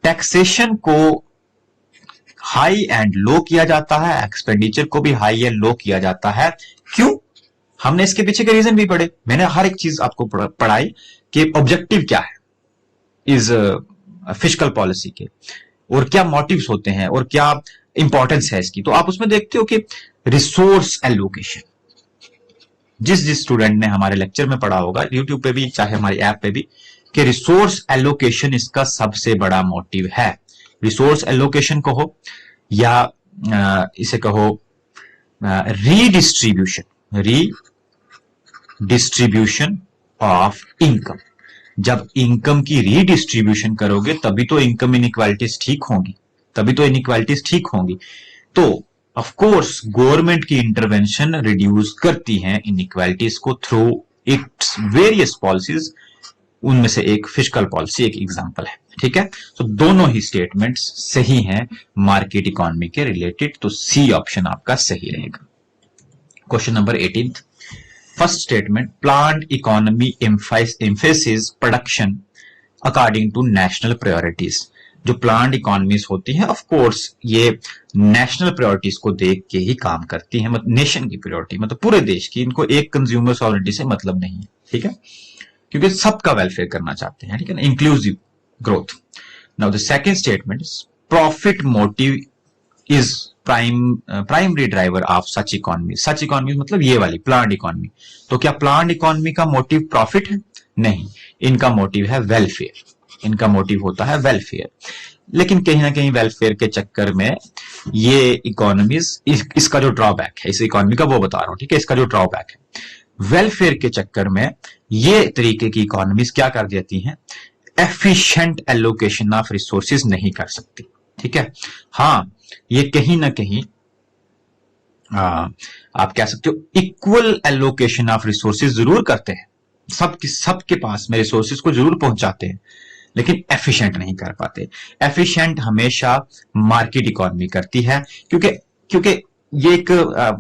S1: टैक्सेशन को हाई एंड लो किया जाता है, एक्सपेंडिचर को भी हाई एंड लो किया जाता है। क्यों? हमने इसके पीछे के रीजन भी पढ़े, मैंने हर एक चीज आपको पढ़ाई कि ऑब्जेक्टिव क्या है इस फिस्कल पॉलिसी के, और क्या मोटिव्स होते हैं और क्या इंपॉर्टेंस है इसकी। तो आप उसमें देखते हो कि रिसोर्स एलोकेशन, जिस स्टूडेंट ने हमारे लेक्चर में पढ़ा होगा, यूट्यूब पे भी चाहे हमारी ऐप पे भी, कि रिसोर्स एलोकेशन इसका सबसे बड़ा मोटिव है। रिसोर्स एलोकेशन कहो या इसे कहो रीडिस्ट्रीब्यूशन ऑफ इनकम। जब इनकम की रीडिस्ट्रीब्यूशन करोगे तभी तो इनकम इनइक्वालिटीज ठीक होंगी, तभी तो इनइक्वालिटीज ठीक होंगी। तो ऑफ कोर्स गवर्नमेंट की इंटरवेंशन रिड्यूस करती है इनइक्वालिटीज को थ्रू इट्स वेरियस पॉलिसीज, उनमें से एक फिस्कल पॉलिसी एक एग्जांपल है। ठीक है, तो दोनों ही स्टेटमेंट्स सही हैं मार्केट इकोनॉमी के रिलेटेड, तो सी ऑप्शन आपका सही रहेगा। Question number 18, first statement, planned economy emphasis production according to national priorities. जो प्लान्ड इकोनॉमीज होती हैं ऑफ कोर्स ये नेशनल प्रायोरिटीज को देख के ही काम करती हैं, मतलब नेशन की प्रायोरिटी, मतलब पूरे देश की, इनको एक कंज्यूमर सॉवरेनिटी से मतलब नहीं है। ठीक है, क्योंकि सबका वेलफेयर करना चाहते हैं। ठीक है ना, inclusive growth. Now the second statement, profit motive is primary driver of such economy. Such economy मतलब ये वाली प्लान्ड इकोनॉमी। तो क्या प्लान्ड इकोनॉमी का मोटिव प्रॉफिट है? नहीं, इनका मोटिव है वेलफेयर, इनका मोटिव होता है वेलफेयर। लेकिन कहीं ना कहीं वेलफेयर के चक्कर में ये इकोनॉमीज, इसका जो ड्रॉबैक है इस इकोनॉमी का वो बता रहा हूं। ठीक है, इसका जो ड्रॉबैक है, वेलफेयर के चक्कर में ये तरीके की इकोनॉमीज क्या कर देती हैं, एफिशिएंट एलोकेशन ऑफ रिसोर्सेज नहीं कर सकती। ठीक है, हाँ ये कहीं ना कहीं आप कह सकते हो इक्वल एलोकेशन ऑफ रिसोर्सेज जरूर करते हैं, सबके पास में रिसोर्सेज को जरूर पहुंचाते हैं, लेकिन एफिशिएंट नहीं कर पाते। एफिशिएंट हमेशा मार्केट इकोनॉमी करती है, क्योंकि ये एक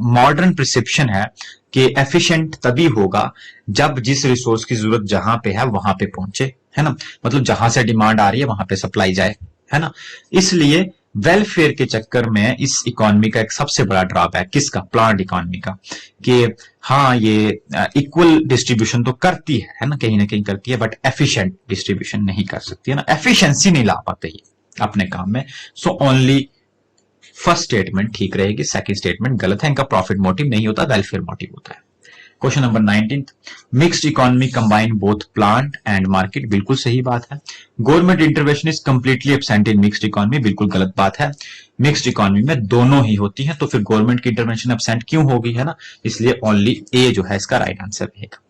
S1: मॉडर्न प्रिसेप्शन है कि एफिशिएंट तभी होगा जब जिस रिसोर्स की जरूरत जहां पे है वहां पे पहुंचे, है ना, मतलब जहां से डिमांड आ रही है वहां पे सप्लाई जाए, है ना। इसलिए वेलफेयर के चक्कर में इस इकोनॉमी का एक सबसे बड़ा ड्रॉबैक किसका, प्लान्ड इकोनॉमी का, कि हाँ ये इक्वल डिस्ट्रीब्यूशन तो करती है ना, कहीं ना कहीं करती है, बट एफिशिएंट डिस्ट्रीब्यूशन नहीं कर सकती है ना, एफिशिएंसी नहीं ला पाते ये अपने काम में। सो ओनली फर्स्ट स्टेटमेंट ठीक रहेगी, सेकंड स्टेटमेंट गलत है, इनका प्रॉफिट मोटिव नहीं होता, वेलफेयर मोटिव होता है। Question number 19, mixed economy combine both plant and market. बिल्कुल सही बात है। Government intervention is completely absent in mixed economy. बिल्कुल गलत बात है, मिक्स्ड इकोनॉमी में दोनों ही होती है, तो फिर गवर्नमेंट की इंटरवेंशन एब्सेंट क्यों होगी, है ना, इसलिए ओनली ए जो है इसका राइट आंसर रहेगा।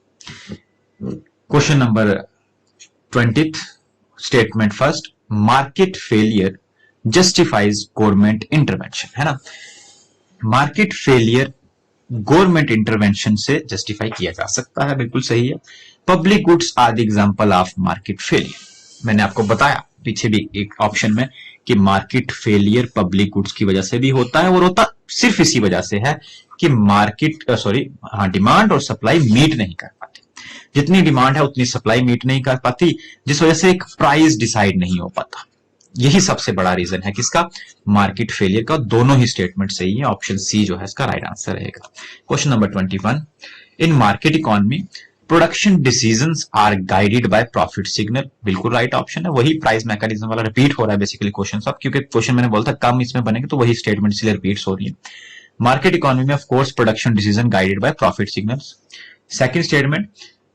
S1: Question number 20, statement first, market failure justifies government intervention, है ना। मार्केट फेलियर गवर्नमेंट इंटरवेंशन से जस्टिफाई किया जा सकता है, बिल्कुल सही है। Public goods are the example of market failure. मैंने आपको बताया पीछे भी एक ऑप्शन में कि मार्केट फेलियर पब्लिक गुड्स की वजह से भी होता है, और होता सिर्फ इसी वजह से है कि डिमांड और सप्लाई मीट नहीं कर पाती। जितनी डिमांड है उतनी सप्लाई मीट नहीं कर पाती, जिस वजह से एक प्राइस डिसाइड नहीं हो पाता। यही सबसे बड़ा रीजन है किसका, मार्केट फेलियर का। दोनों ही स्टेटमेंट सही है, ऑप्शन सी जो है इसका राइट आंसर रहेगा। Question number 21, in market economy production decisions are guided by profit signal, बिल्कुल राइट ऑप्शन है। वही प्राइस मैकेनिज्म वाला रिपीट हो रहा है बेसिकली क्वेश्चन सब, क्योंकि क्वेश्चन मैंने बोला था कम इसमें बनेंगे तो वही स्टेटमेंट इसलिए रिपीट हो रही है। मार्केट इकोनॉमी में of course production decision guided by profit signals. Second statement,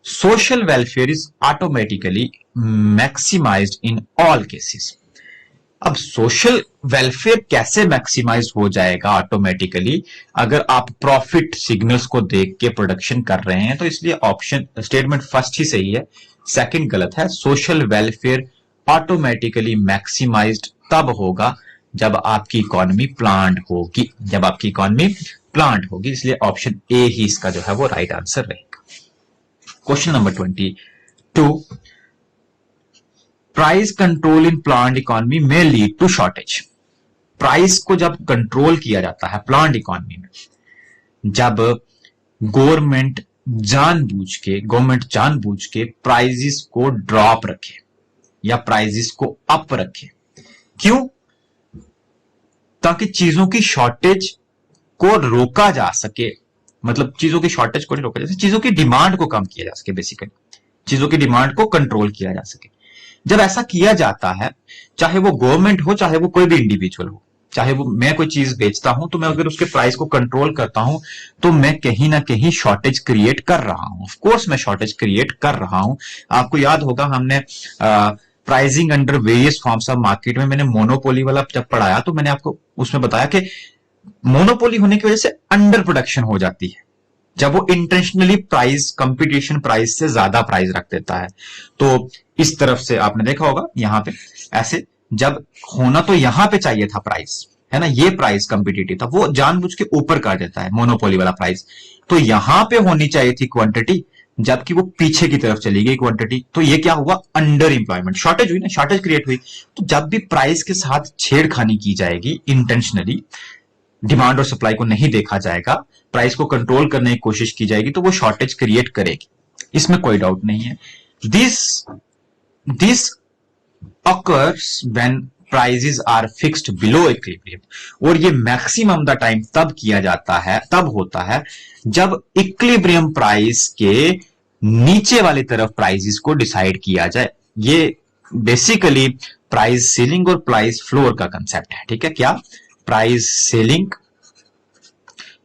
S1: social welfare is automatically maximised in all cases. अब सोशल वेलफेयर कैसे मैक्सिमाइज हो जाएगा ऑटोमेटिकली अगर आप प्रॉफिट सिग्नल्स को देख के प्रोडक्शन कर रहे हैं, तो इसलिए ऑप्शन स्टेटमेंट फर्स्ट ही सही है, सेकंड गलत है। सोशल वेलफेयर ऑटोमेटिकली मैक्सिमाइज्ड तब होगा जब आपकी इकोनॉमी प्लान्ड होगी, जब आपकी इकोनॉमी प्लान्ड होगी, इसलिए ऑप्शन ए ही इसका जो है वो राइट आंसर रहेगा। क्वेश्चन नंबर 22, प्राइस कंट्रोल इन प्लान्ड इकोनॉमी में लीड टू शॉर्टेज। प्राइस को जब कंट्रोल किया जाता है प्लान्ड इकोनॉमी में, जब गवर्नमेंट जानबूझ के प्राइसेस को ड्रॉप रखे या प्राइसेस को अप रखे, क्यों? ताकि चीजों की शॉर्टेज को रोका जा सके, मतलब चीजों की शॉर्टेज को नहीं रोका जा सके, चीजों की डिमांड को कम किया जा सके, बेसिकली चीजों की डिमांड को कंट्रोल किया जा सके। जब ऐसा किया जाता है, चाहे वो गवर्नमेंट हो चाहे वो कोई भी इंडिविजुअल हो, चाहे वो मैं कोई चीज बेचता हूं तो मैं अगर उसके प्राइस को कंट्रोल करता हूं तो मैं कहीं ना कहीं शॉर्टेज क्रिएट कर रहा हूं। ऑफ कोर्स मैं शॉर्टेज क्रिएट कर रहा हूं। आपको याद होगा हमने pricing under various forms of market में मैंने मोनोपोली वाला जब पढ़ाया तो मैंने आपको उसमें बताया कि मोनोपोली होने की वजह से अंडर प्रोडक्शन हो जाती है, जब वो इंटेंशनली प्राइस कंपटीशन प्राइस से ज्यादा प्राइस रख देता है। तो इस तरफ से आपने देखा होगा यहां पे ऐसे, जब होना तो यहां पे चाहिए था प्राइस, है ना, ये प्राइस कंपिटिटिव था, वो जानबूझ के ऊपर कर देता है मोनोपोली वाला प्राइस। तो यहां पे होनी चाहिए थी क्वांटिटी, जबकि वो पीछे की तरफ चली गई क्वांटिटी, तो ये क्या हुआ? अंडर एम्प्लॉयमेंट, शॉर्टेज हुई ना, शॉर्टेज क्रिएट हुई। तो जब भी प्राइस के साथ छेड़खानी की जाएगी इंटेंशनली, डिमांड और सप्लाई को नहीं देखा जाएगा, प्राइस को कंट्रोल करने की कोशिश की जाएगी, तो वो शॉर्टेज क्रिएट करेगी, इसमें कोई डाउट नहीं है। This occurs when prices are fixed below equilibrium, और ये मैक्सिमम द टाइम तब किया जाता है, तब होता है जब इक्विलिब्रियम प्राइस के नीचे वाली तरफ प्राइसेस को डिसाइड किया जाए। ये बेसिकली प्राइस सीलिंग और प्राइस फ्लोर का कंसेप्ट है, ठीक है। क्या? प्राइस सीलिंग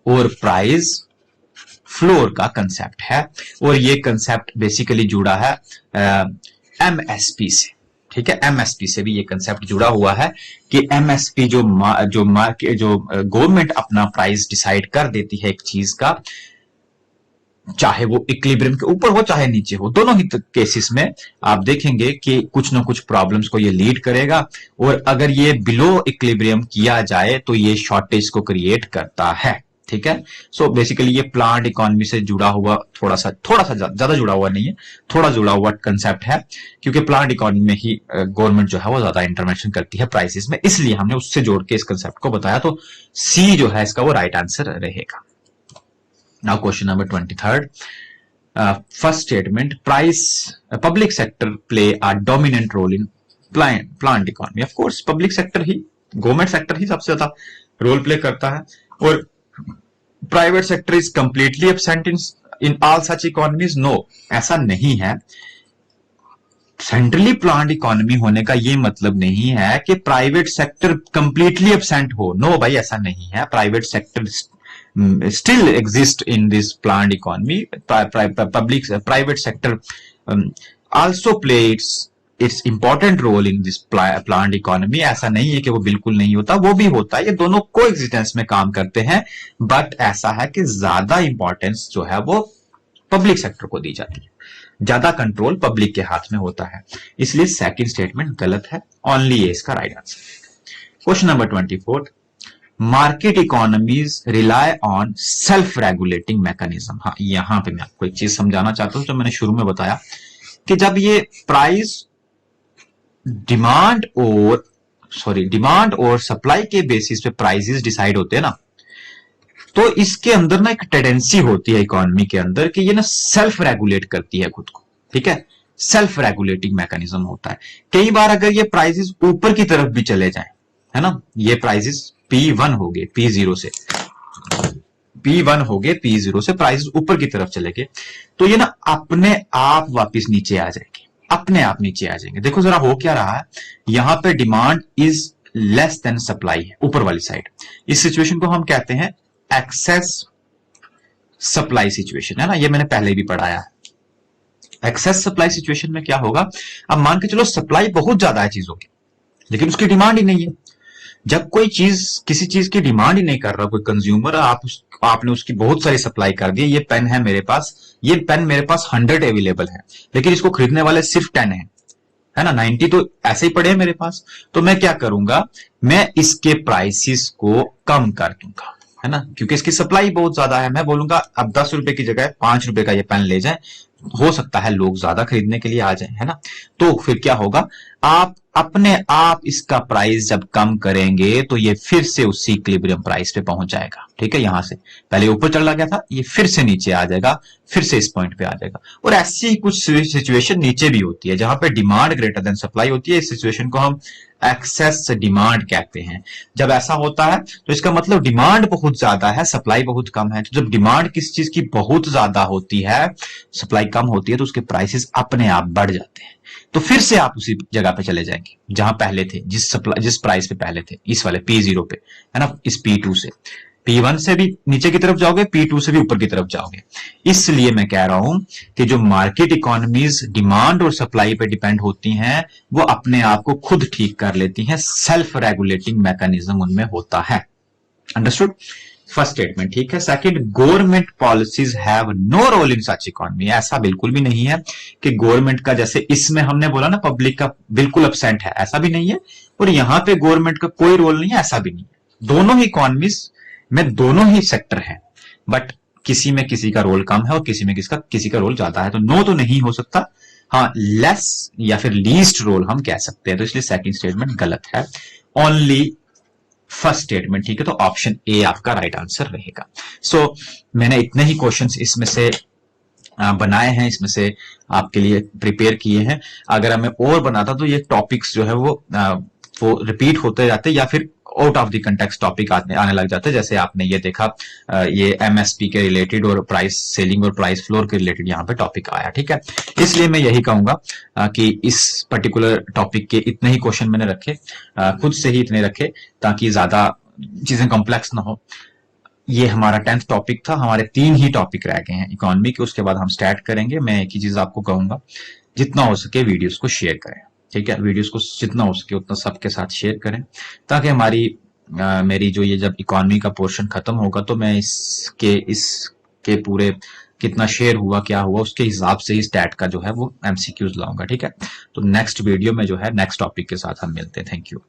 S1: और प्राइस फ्लोर का कंसेप्ट है, और ये कंसेप्ट बेसिकली जुड़ा है एमएसपी से, ठीक है। एमएसपी से भी ये कंसेप्ट जुड़ा हुआ है कि एमएसपी जो गवर्नमेंट अपना प्राइस डिसाइड कर देती है एक चीज का, चाहे वो इक्विलिब्रियम के ऊपर हो चाहे नीचे हो, दोनों ही केसेस में आप देखेंगे कि कुछ ना कुछ प्रॉब्लम्स को ये लीड करेगा, और अगर ये बिलो इक्विलिब्रियम किया जाए तो ये शॉर्टेज को क्रिएट करता है, ठीक है। सो बेसिकली ये प्लांट इकोनॉमी से जुड़ा हुआ थोड़ा सा ज्यादा जुड़ा हुआ नहीं है, थोड़ा जुड़ा हुआ कंसेप्ट है, क्योंकि प्लांट इकोनॉमी में ही गवर्नमेंट जो है वो ज्यादा इंटरवेंशन करती है प्राइसेस में, इसलिए हमने उससे जोड़ के इस कंसेप्ट को बताया। तो सी जो है इसका वो राइट आंसर रहेगा। Now question number 23, first statement, price public sector play a dominant role in planned economy. Of course public sector ही, गवर्नमेंट सेक्टर ही सबसे ज्यादा रोल प्ले करता है, और private sector is completely absent in all such economies. No, ऐसा नहीं है। सेंट्रली प्लान्ड इकोनॉमी होने का ये मतलब नहीं है कि प्राइवेट सेक्टर कंप्लीटली एब्सेंट हो। नो भाई, ऐसा नहीं है। Private sector still exist in this planned economy. Private sector also plays its important role in this planned economy. ऐसा नहीं है कि वो बिल्कुल नहीं होता, वो भी होता है, ये दोनों को एग्जिस्टेंस में काम करते हैं, बट ऐसा है कि ज्यादा इंपॉर्टेंस जो है वो पब्लिक सेक्टर को दी जाती है, ज्यादा कंट्रोल पब्लिक के हाथ में होता है, इसलिए सेकंड स्टेटमेंट गलत है, ओनली ए इसका right answer. Question number 24, market economies rely on self regulating mechanism. हाँ, यहां पे मैं आपको एक चीज समझाना चाहता हूं, जो मैंने शुरू में बताया कि जब ये प्राइस डिमांड और सप्लाई के बेसिस पे प्राइसेस डिसाइड होते हैं ना, तो इसके अंदर ना एक टेंडेंसी होती है इकोनॉमी के अंदर कि ये ना सेल्फ रेगुलेट करती है खुद को, ठीक है। सेल्फ रेगुलेटिंग मैकेनिज्म होता है। कई बार अगर ये प्राइसेस ऊपर की तरफ भी चले जाएं, है ना, ये प्राइसेस P1 हो गए P0 से, P1 हो गए, P0 से प्राइसेस ऊपर की तरफ चले गए, तो ये ना अपने आप वापस नीचे आ जाएंगे, अपने आप नीचे आ जाएंगे। देखो जरा हो क्या रहा है, यहां पे demand is less than supply है ऊपर वाली साइड। इस सिचुएशन को हम कहते हैं एक्सेस सप्लाई सिचुएशन, है ना, ये मैंने पहले भी पढ़ाया है। एक्सेस सप्लाई सिचुएशन में क्या होगा, अब मान के चलो सप्लाई बहुत ज्यादा है चीजों की, लेकिन उसकी डिमांड ही नहीं है। जब कोई चीज किसी चीज की डिमांड ही नहीं कर रहा कोई कंज्यूमर, आपने उसकी बहुत सारी सप्लाई कर दी, ये पेन है मेरे पास, ये पेन मेरे पास 100 अवेलेबल है, लेकिन इसको खरीदने वाले सिर्फ 10 है ना, 90 तो ऐसे ही पड़े हैं मेरे पास। तो मैं क्या करूंगा, मैं इसके प्राइसेस को कम कर दूंगा, है ना, क्योंकि इसकी सप्लाई बहुत ज्यादा है। मैं बोलूंगा अब 10 रुपए की जगह 5 रुपए का ये पेन ले जाए, हो सकता है लोग ज्यादा खरीदने के लिए आ जाए, है ना। तो फिर क्या होगा, आप अपने आप इसका प्राइस जब कम करेंगे तो ये फिर से उसी इक्विलिब्रियम प्राइस पे पहुंच जाएगा। ठीक है, यहां से पहले ऊपर चला गया था, ये फिर से नीचे आ जाएगा, फिर से इस पॉइंट पे आ जाएगा। और ऐसी ही कुछ सिचुएशन नीचे भी होती है जहां पे डिमांड ग्रेटर देन सप्लाई होती है। इस सिचुएशन को हम एक्सेस डिमांड कहते हैं। जब ऐसा होता है तो इसका मतलब डिमांड बहुत ज्यादा है, सप्लाई बहुत कम है। तो जब डिमांड किसी चीज की बहुत ज्यादा होती है, सप्लाई कम होती है, तो उसके प्राइसेस अपने आप बढ़ जाते हैं। तो फिर से आप उसी जगह पे चले जाएंगे जहां पहले थे, जिस प्राइस पे पहले थे, इस वाले P0 पे, है ना, इस P2 से। P1 से भी नीचे की तरफ जाओगे, P2 से भी ऊपर की तरफ जाओगे। इसलिए मैं कह रहा हूं कि जो मार्केट इकोनॉमीज डिमांड और सप्लाई पे डिपेंड होती हैं, वो अपने आप को खुद ठीक कर लेती हैं, सेल्फ रेगुलेटिंग मैकेनिज्म उनमें होता है। अंडरस्टूड? फर्स्ट स्टेटमेंट, ठीक है। Second, government policies have no role in such economy. ऐसा बिल्कुल भी नहीं है कि गवर्नमेंट का, जैसे इसमें हमने बोला ना पब्लिक का बिल्कुल एब्सेंट है, ऐसा भी नहीं है। और यहां पे गवर्नमेंट का कोई रोल नहीं है, ऐसा भी नहीं है। दोनों ही इकोनॉमीज में दोनों ही सेक्टर है, बट किसी में किसी का रोल कम है और किसी में किसी का रोल ज्यादा है। तो नो तो नहीं हो सकता, हाँ लेस या फिर लीस्ट रोल हम कह सकते हैं। तो इसलिए सेकंड स्टेटमेंट गलत है, ओनली फर्स्ट स्टेटमेंट, ठीक है। तो ऑप्शन ए आपका राइट आंसर रहेगा। सो मैंने इतने ही क्वेश्चंस इसमें से बनाए हैं, इसमें से आपके लिए प्रिपेयर किए हैं। अगर मैं और बनाता तो ये टॉपिक्स जो है वो रिपीट होते जाते या फिर out of the context topic आने लग जाते। जैसे आपने ये देखा, ये एमएसपी के रिलेटेड और प्राइस सेलिंग और प्राइस फ्लोर के रिलेटेड यहाँ पे टॉपिक आया, ठीक है। इसलिए मैं यही कहूंगा कि इस पर्टिकुलर टॉपिक के इतने ही क्वेश्चन मैंने रखे, खुद से ही इतने रखे ताकि ज्यादा चीजें कॉम्प्लेक्स ना हो। ये हमारा 10th टॉपिक था, हमारे 3 ही टॉपिक रह गए हैं इकोनॉमी के, उसके बाद हम स्टार्ट करेंगे। मैं एक ही चीज आपको कहूंगा, जितना हो सके वीडियोस को शेयर करें, ठीक है। वीडियोस को जितना हो सके उतना सबके साथ शेयर करें, ताकि मेरी जो ये जब इकोनॉमी का पोर्शन खत्म होगा तो मैं इसके पूरे कितना शेयर हुआ क्या हुआ उसके हिसाब से ही स्टैट का जो है वो एमसीक्यूज लाऊंगा, ठीक है। तो नेक्स्ट वीडियो में जो है नेक्स्ट टॉपिक के साथ हम मिलते हैं। Thank you.